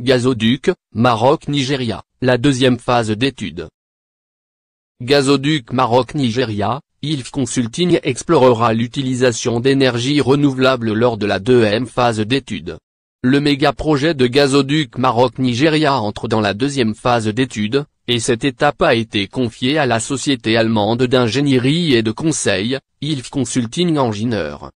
Gazoduc, Maroc-Nigeria, la deuxième phase d'étude. Gazoduc Maroc-Nigeria, ILF Consulting explorera l'utilisation d'énergie renouvelable lors de la deuxième phase d'étude. Le méga-projet de gazoduc Maroc-Nigeria entre dans la deuxième phase d'étude, et cette étape a été confiée à la société allemande d'ingénierie et de conseil, ILF Consulting Engineer.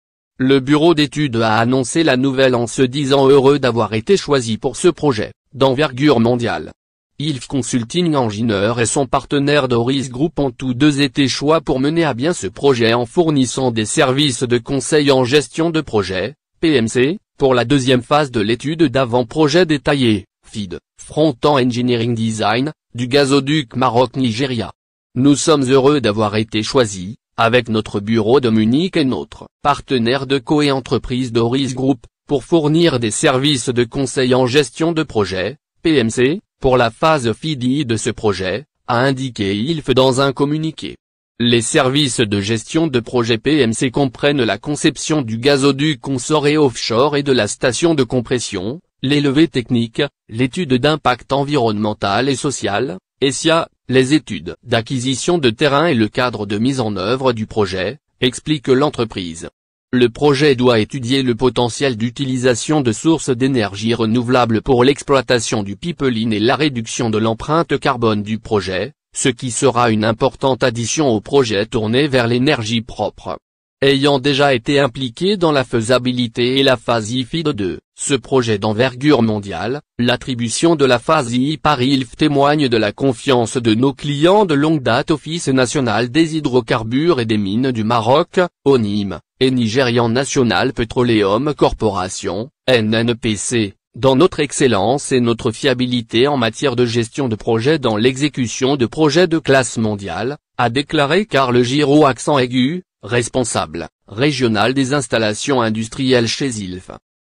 Le bureau d'études a annoncé la nouvelle en se disant heureux d'avoir été choisi pour ce projet, d'envergure mondiale. ILF Consulting Engineer et son partenaire Doris Group ont tous deux été choix pour mener à bien ce projet en fournissant des services de conseil en gestion de projet, PMC, pour la deuxième phase de l'étude d'avant-projet détaillé, FEED, Front-End Engineering Design, du gazoduc Maroc-Nigeria. Nous sommes heureux d'avoir été choisis, avec notre bureau de Munich et notre partenaire de co-entreprise Doris Group, pour fournir des services de conseil en gestion de projet, PMC, pour la phase FEED de ce projet, a indiqué ILF dans un communiqué. Les services de gestion de projet PMC comprennent la conception du gazoduc consort et offshore et de la station de compression, les levées techniques, l'étude d'impact environnemental et social, ESIA, les études d'acquisition de terrain et le cadre de mise en œuvre du projet, explique l'entreprise. Le projet doit étudier le potentiel d'utilisation de sources d'énergie renouvelables pour l'exploitation du pipeline et la réduction de l'empreinte carbone du projet, ce qui sera une importante addition au projet tourné vers l'énergie propre. Ayant déjà été impliqué dans la faisabilité et la phase FEED de ce projet d'envergure mondiale, l'attribution de la phase I par ILF témoigne de la confiance de nos clients de longue date Office national des hydrocarbures et des mines du Maroc, ONHYM, et Nigerian National Petroleum Corporation, NNPC, dans notre excellence et notre fiabilité en matière de gestion de projet dans l'exécution de projets de classe mondiale, a déclaré Carl Giraud accent aigu, responsable régional des installations industrielles chez ILF.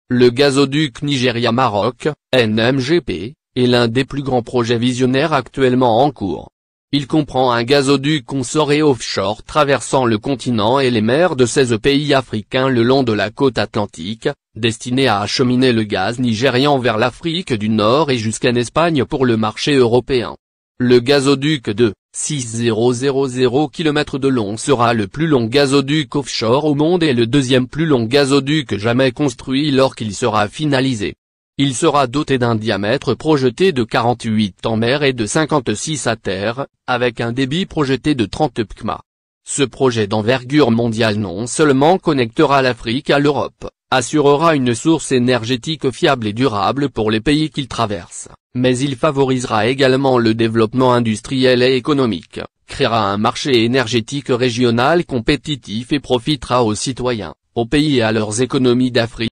Le gazoduc Nigeria-Maroc, NMGP, est l'un des plus grands projets visionnaires actuellement en cours. Il comprend un gazoduc consort et offshore traversant le continent et les mers de 16 pays africains le long de la côte atlantique, destiné à acheminer le gaz nigérian vers l'Afrique du Nord et jusqu'en Espagne pour le marché européen. Le gazoduc de 6000 km de long sera le plus long gazoduc offshore au monde et le deuxième plus long gazoduc jamais construit lorsqu'il sera finalisé. Il sera doté d'un diamètre projeté de 48 en mer et de 56 à terre, avec un débit projeté de 30 pkm. Ce projet d'envergure mondiale non seulement connectera l'Afrique à l'Europe, assurera une source énergétique fiable et durable pour les pays qu'il traverse, mais il favorisera également le développement industriel et économique, créera un marché énergétique régional compétitif et profitera aux citoyens, aux pays et à leurs économies d'Afrique.